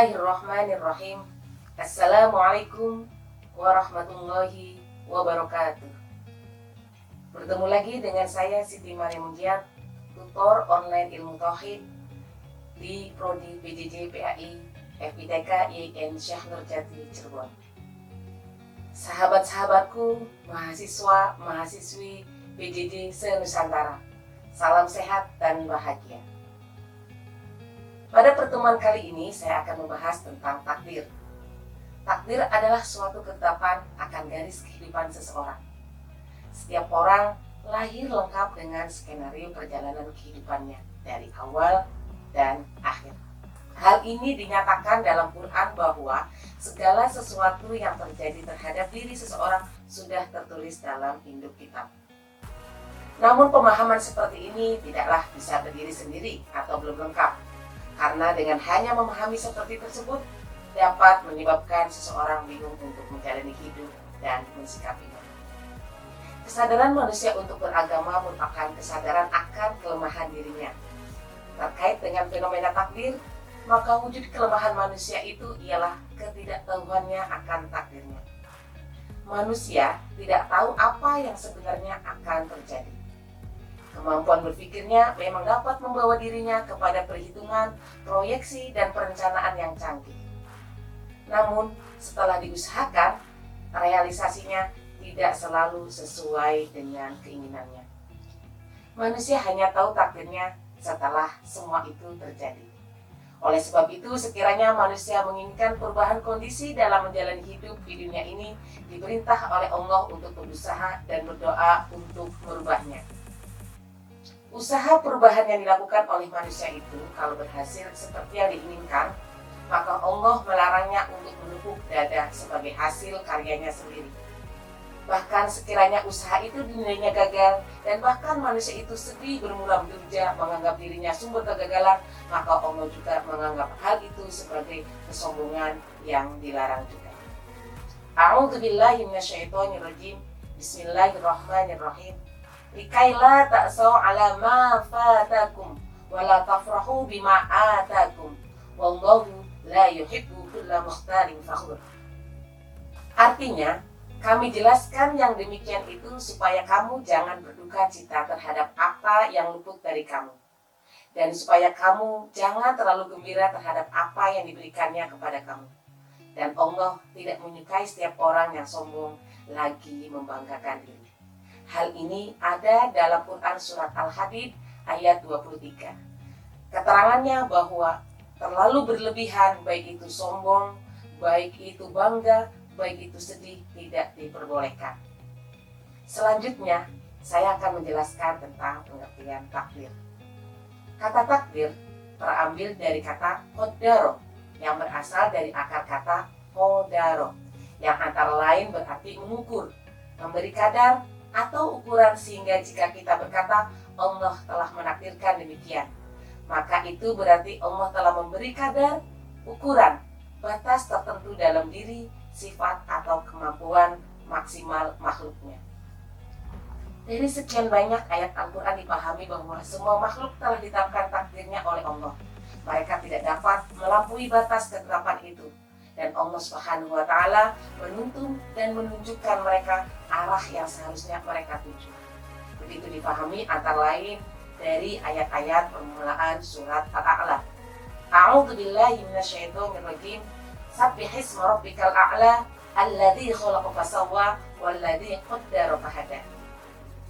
Bismillahirrahmanirrahim. Assalamualaikum warahmatullahi wabarakatuh. Bertemu lagi dengan saya Siti Mariam Mujiat, tutor online ilmu tauhid di Prodi PJJ PAI FITK IAIN Syekh Nurjati Cirebon. Sahabat-sahabatku, mahasiswa, mahasiswi PJJ se-Nusantara, salam sehat dan bahagia. Pada pertemuan kali ini saya akan membahas tentang takdir. Takdir adalah suatu ketetapan akan garis kehidupan seseorang. Setiap orang lahir lengkap dengan skenario perjalanan kehidupannya dari awal dan akhir. Hal ini dinyatakan dalam Quran bahwa segala sesuatu yang terjadi terhadap diri seseorang sudah tertulis dalam induk kitab. Namun pemahaman seperti ini tidaklah bisa berdiri sendiri atau belum lengkap. Karena dengan hanya memahami seperti tersebut dapat menyebabkan seseorang bingung untuk menjalani hidup dan mensikapinya. Kesadaran manusia untuk beragama merupakan kesadaran akan kelemahan dirinya. Terkait dengan fenomena takdir, maka wujud kelemahan manusia itu ialah ketidaktahuannya akan takdirnya. Manusia tidak tahu apa yang sebenarnya akan terjadi. Kemampuan berpikirnya memang dapat membawa dirinya kepada perhitungan, proyeksi, dan perencanaan yang canggih. Namun, setelah diusahakan, realisasinya tidak selalu sesuai dengan keinginannya. Manusia hanya tahu takdirnya setelah semua itu terjadi. Oleh sebab itu, sekiranya manusia menginginkan perubahan kondisi dalam menjalani hidup di dunia ini, diperintah oleh Allah untuk berusaha dan berdoa untuk merubahnya. Usaha perubahan yang dilakukan oleh manusia itu kalau berhasil seperti yang diinginkan, maka Allah melarangnya untuk menepuk dada sebagai hasil karyanya sendiri. Bahkan sekiranya usaha itu dinilainya gagal dan bahkan manusia itu sedih bermula bekerja menganggap dirinya sumber kegagalan, maka Allah juga menganggap hal itu sebagai kesombongan yang dilarang juga. A'udzubillahi minasyaitonirrajim. Bismillahirrahmanirrahim. Likaila ta'sau ala ma fatakum wa la tafrahu bima atakum wallahu la yuhibbu kulla mukhtalin fakhur. Artinya, kami jelaskan yang demikian itu supaya kamu jangan berduka cita terhadap apa yang luput dari kamu, dan supaya kamu jangan terlalu gembira terhadap apa yang diberikannya kepada kamu. Dan Allah tidak menyukai setiap orang yang sombong lagi membanggakan diri. Hal ini ada dalam Quran Surat Al-Hadid ayat 23. Keterangannya bahwa terlalu berlebihan, baik itu sombong, baik itu bangga, baik itu sedih, tidak diperbolehkan. Selanjutnya, saya akan menjelaskan tentang pengertian takdir. Kata takdir terambil dari kata qadaro yang berasal dari akar kata qadaro, yang antara lain berarti mengukur, memberi kadar, atau ukuran, sehingga jika kita berkata Allah telah menakdirkan demikian, maka itu berarti Allah telah memberi kadar, ukuran, batas tertentu dalam diri, sifat atau kemampuan maksimal makhluknya. Dari sekian banyak ayat Al-Quran dipahami bahwa semua makhluk telah ditetapkan takdirnya oleh Allah. Mereka tidak dapat melampaui batas ketetapan itu. Dan Allah Subhanahu wa Ta'ala menuntun dan menunjukkan mereka arah yang seharusnya mereka tuju. Begitu dipahami antara lain dari ayat-ayat permulaan surat Al-A'la. A'udzubillahi minasyaitonirrajim. Sabbihisma rabbikal a'la alladzi khalaqa fasawwa walladzi qaddara fahada.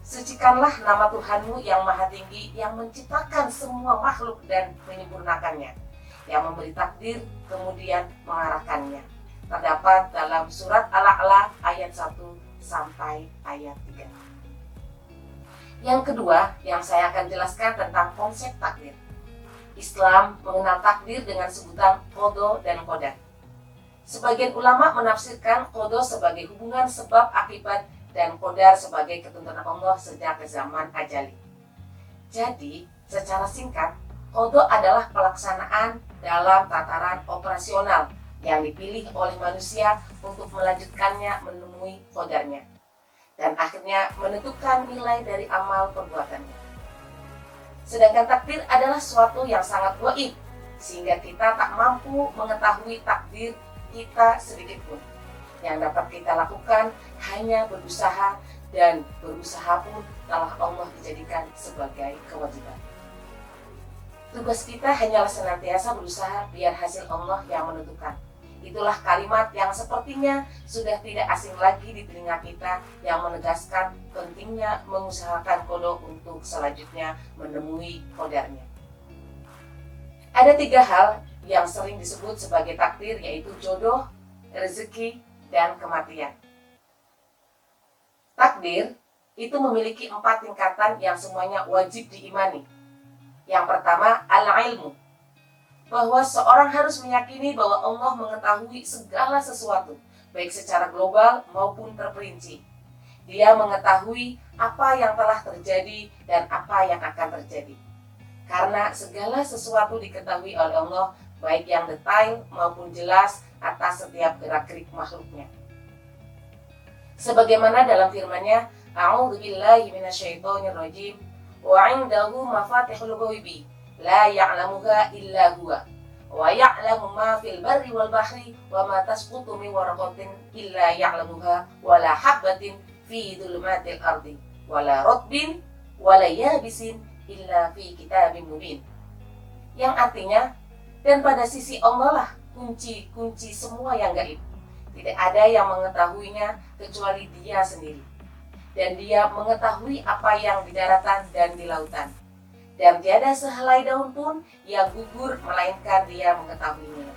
Sucikanlah nama Tuhanmu yang maha tinggi, yang menciptakan semua makhluk dan menyempurnakannya, yang memberi takdir kemudian mengarahkannya. Terdapat dalam surat Al-A'la ayat 1 sampai ayat 3. Yang kedua yang saya akan jelaskan tentang konsep takdir. Islam mengenal takdir dengan sebutan qada dan qadar. Sebagian ulama menafsirkan qada sebagai hubungan sebab akibat dan qadar sebagai ketentuan Allah sejak zaman ajali. Jadi, secara singkat, qada adalah pelaksanaan dalam tataran operasional yang dipilih oleh manusia untuk melanjutkannya menemui qadarnya dan akhirnya menentukan nilai dari amal perbuatannya. Sedangkan takdir adalah suatu yang sangat gaib, sehingga kita tak mampu mengetahui takdir kita sedikit pun. Yang dapat kita lakukan hanya berusaha, dan berusaha pun telah Allah dijadikan sebagai kewajiban. Tugas kita hanyalah senantiasa berusaha biar hasil Allah yang menentukan. Itulah kalimat yang sepertinya sudah tidak asing lagi di telinga kita, yang menegaskan pentingnya mengusahakan qada untuk selanjutnya menemui qadarnya. Ada 3 hal yang sering disebut sebagai takdir, yaitu jodoh, rezeki, dan kematian. Takdir itu memiliki 4 tingkatan yang semuanya wajib diimani. Yang pertama, al-ilmu, bahwa seorang harus meyakini bahwa Allah mengetahui segala sesuatu, baik secara global maupun terperinci. Dia mengetahui apa yang telah terjadi dan apa yang akan terjadi. Karena segala sesuatu diketahui oleh Allah, baik yang detail maupun jelas atas setiap gerak-gerik makhluknya. Sebagaimana dalam firman-Nya, A'udzubillahi minasyaitonirrajim, wa 'indahu mafatihul ghaibi la ya'lamuha illa huwa wa ya'lamu ma fil barri wal bahri wa ma tasqutu min waraqatin illa ya'lamuha wa la habatin fi dhulumatil ardi wa la ratbin wa la yabisin illa fi kitabim mubin. Yang artinya, dan pada sisi Allah lah kunci-kunci semua yang gaib. Tidak ada yang mengetahuinya kecuali Dia sendiri. Dan Dia mengetahui apa yang di daratan dan di lautan. Dan tiada sehelai daun pun yang gugur melainkan Dia mengetahuinya.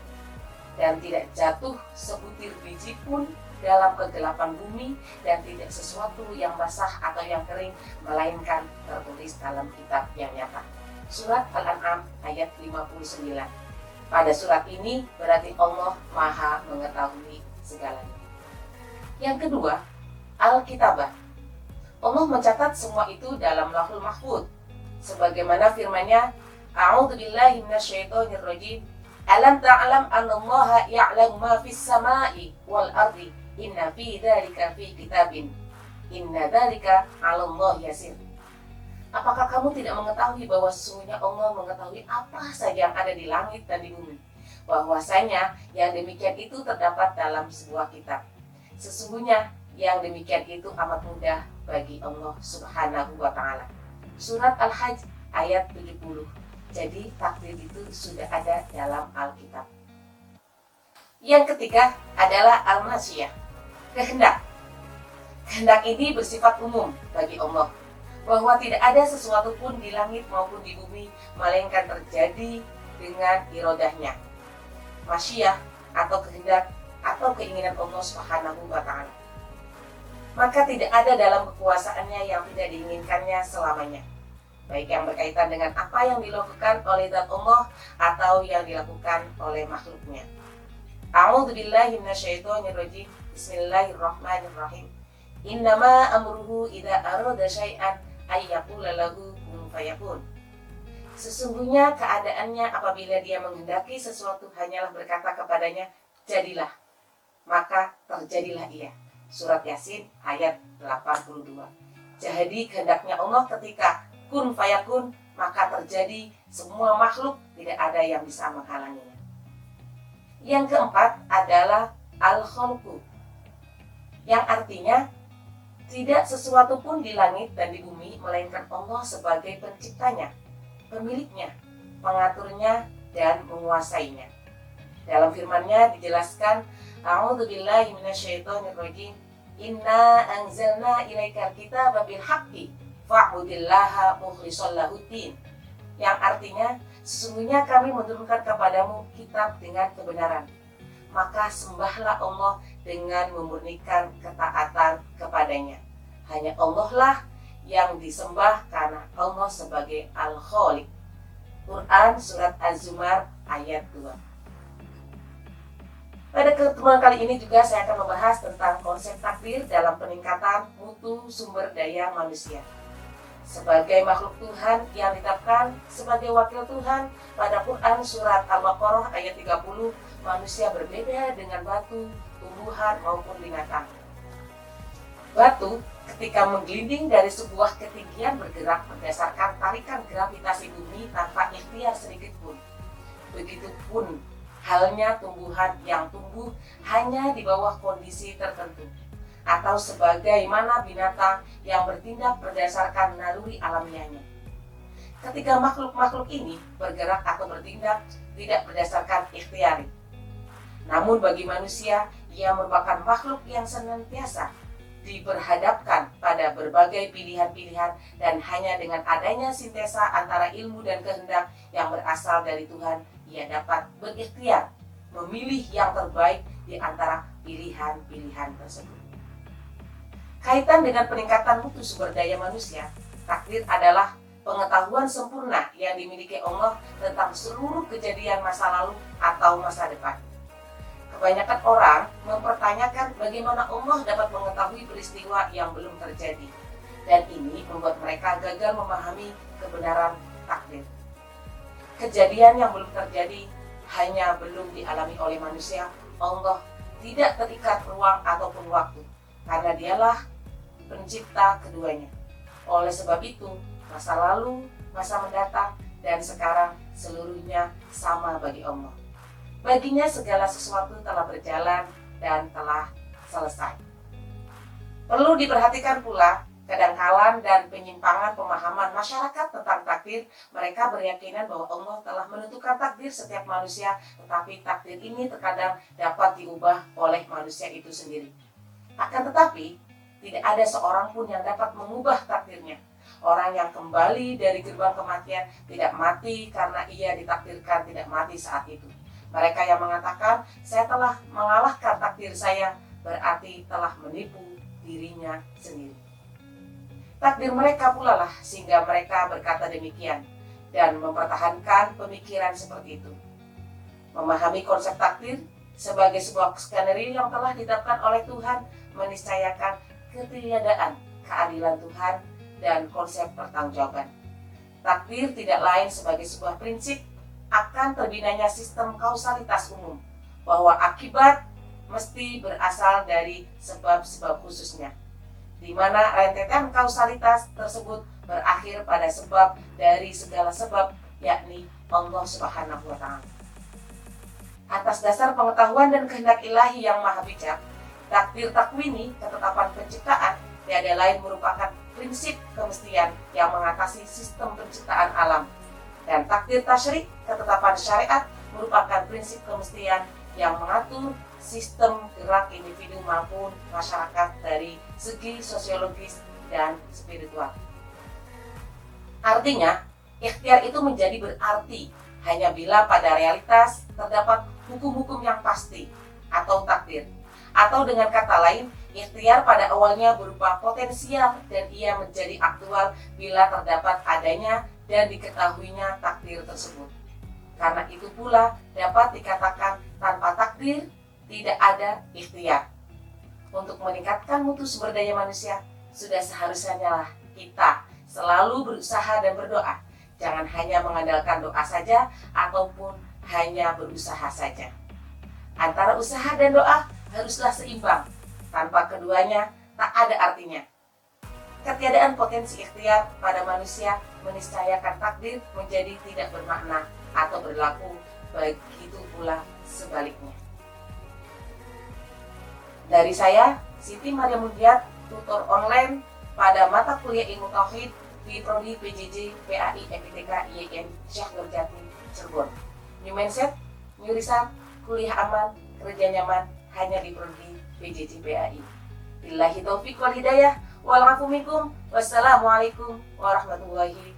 Dan tidak jatuh sebutir biji pun dalam kegelapan bumi, dan tidak sesuatu yang basah atau yang kering melainkan tertulis dalam kitab yang nyata. Surat Al-An'am ayat 59. Pada surat ini berarti Allah Maha mengetahui segalanya. Yang kedua, Al-Kitabah. Allah mencatat semua itu dalam Lauhul Mahfuz. Sebagaimana firman-Nya, A'udzubillahi minasyaitonirrajim, Alam ta'lam annallaha ya'lamu ma fis sama'i wal ardi, inna fi dzalika fi kitabin, inna dzalika 'alallahi yasir. Apakah kamu tidak mengetahui bahwa sesungguhnya Allah mengetahui apa saja yang ada di langit dan di bumi? Bahwasanya yang demikian itu terdapat dalam sebuah kitab. Sesungguhnya yang demikian itu amat mudah bagi Allah Subhanahu wa Ta'ala. Surat Al-Hajj ayat 70. Jadi takdir itu sudah ada dalam Alkitab. Yang ketiga adalah al-masyiyah, kehendak. Kehendak ini bersifat umum bagi Allah, bahwa tidak ada sesuatu pun di langit maupun di bumi melainkan terjadi dengan irodahnya. Masyiyah atau kehendak atau keinginan Allah Subhanahu wa Ta'ala. Maka tidak ada dalam kekuasaannya yang tidak diinginkannya selamanya, baik yang berkaitan dengan apa yang dilakukan oleh zat Allah atau yang dilakukan oleh makhluknya. A'udzubillahi minasyaitonirrajim. Bismillahirrahmanirrahim. Innama amruhu idza arada syai'an ay yaqula lahu kun fayakun. Sesungguhnya keadaannya apabila Dia menghendaki sesuatu hanyalah berkata kepadanya, jadilah, maka terjadilah ia. Surat Yasin ayat 82. Jadi kehendaknya Allah ketika kun fayakun, maka terjadi semua makhluk, tidak ada yang bisa menghalanginya. Yang keempat adalah al-khalqu, yang artinya tidak sesuatu pun di langit dan di bumi melainkan Allah sebagai penciptanya, pemiliknya, pengaturnya, dan menguasainya. Dalam firman-Nya dijelaskan, A'udzubillahi minasyaitonirrajim, Inna anzalna ilaikal kitaba bil haqqi fa'budillaha mukhlishan lahuddin. Yang artinya, sesungguhnya kami menurunkan kepadamu kitab dengan kebenaran, maka sembahlah Allah dengan memurnikan ketaatan kepadanya. Hanya Allah lah yang disembah karena Allah sebagai Al-Khaliq. Quran Surat Az-Zumar ayat 2. Pada pertemuan kali ini juga saya akan membahas tentang konsep takdir dalam peningkatan mutu sumber daya manusia. Sebagai makhluk Tuhan yang ditetapkan sebagai wakil Tuhan, pada Quran Surat Al-Baqarah ayat 30, manusia berbeda dengan batu, tumbuhan maupun binatang. Batu ketika menggelinding dari sebuah ketinggian bergerak berdasarkan tarikan gravitasi bumi tanpa ikhtiar sedikit pun. Begitupun halnya tumbuhan yang tumbuh hanya di bawah kondisi tertentu, atau sebagaimana binatang yang bertindak berdasarkan naluri alamiahnya. Ketika makhluk-makhluk ini bergerak atau bertindak tidak berdasarkan ikhtiari. Namun bagi manusia, ia merupakan makhluk yang senantiasa diperhadapkan pada berbagai pilihan-pilihan, dan hanya dengan adanya sintesa antara ilmu dan kehendak yang berasal dari Tuhan, ia dapat berikhtiar memilih yang terbaik di antara pilihan-pilihan tersebut. Kaitan dengan peningkatan mutu sumber daya manusia, takdir adalah pengetahuan sempurna yang dimiliki Allah tentang seluruh kejadian masa lalu atau masa depan. Kebanyakan orang mempertanyakan bagaimana Allah dapat mengetahui peristiwa yang belum terjadi, dan ini membuat mereka gagal memahami kebenaran takdir. Kejadian yang belum terjadi hanya belum dialami oleh manusia. Allah tidak terikat ruang ataupun waktu, karena Dialah pencipta keduanya. Oleh sebab itu, masa lalu, masa mendatang, dan sekarang seluruhnya sama bagi Allah. Baginya segala sesuatu telah berjalan dan telah selesai. Perlu diperhatikan pula kedangkalan dan penyimpangan pemahaman masyarakat tentang takdir. Mereka berkeyakinan bahwa Allah telah menentukan takdir setiap manusia, tetapi takdir ini terkadang dapat diubah oleh manusia itu sendiri. Akan tetapi, tidak ada seorang pun yang dapat mengubah takdirnya. Orang yang kembali dari gerbang kematian tidak mati karena ia ditakdirkan tidak mati saat itu. Mereka yang mengatakan, saya telah mengalahkan takdir saya, berarti telah menipu dirinya sendiri. Takdir mereka pula lah sehingga mereka berkata demikian dan mempertahankan pemikiran seperti itu. Memahami konsep takdir sebagai sebuah skenario yang telah ditetapkan oleh Tuhan meniscayakan ketiadaan keadilan Tuhan dan konsep pertanggungjawaban. Takdir tidak lain sebagai sebuah prinsip akan terbinanya sistem kausalitas umum, bahwa akibat mesti berasal dari sebab-sebab khususnya, di mana rentetan kausalitas tersebut berakhir pada sebab dari segala sebab, yakni Allah Subhanahu wa Ta'ala. Atas dasar pengetahuan dan kehendak ilahi yang maha bijak, takdir takwini, ketetapan penciptaan, tiada lain merupakan prinsip kemestian yang mengatasi sistem penciptaan alam. Dan takdir tasyrik, ketetapan syariat, merupakan prinsip kemestian yang mengatur sistem gerak individu maupun masyarakat dari segi sosiologis dan spiritual. Artinya, ikhtiar itu menjadi berarti hanya bila pada realitas terdapat hukum-hukum yang pasti atau takdir. Atau dengan kata lain, ikhtiar pada awalnya berupa potensial dan ia menjadi aktual bila terdapat adanya dan diketahuinya takdir tersebut. Karena itu pula dapat dikatakan tanpa takdir tidak ada ikhtiar. Untuk meningkatkan mutu sumber daya manusia, sudah seharusnya lah kita selalu berusaha dan berdoa. Jangan hanya mengandalkan doa saja ataupun hanya berusaha saja. Antara usaha dan doa haruslah seimbang. Tanpa keduanya tak ada artinya. Ketiadaan potensi ikhtiar pada manusia meniscayakan takdir menjadi tidak bermakna atau berlaku, begitu pula sebaliknya. Dari saya, Siti Maria Mundiat, tutor online pada mata kuliah Ilmu Tauhid di Prodi PJJ PAI FITK IAIN Syekh Nurjati Cirebon. New mindset, new result, kuliah aman, kerja nyaman hanya di Prodi PJJ PAI. Billahi taufiq wal hidayah. Wassalamualaikum warahmatullahi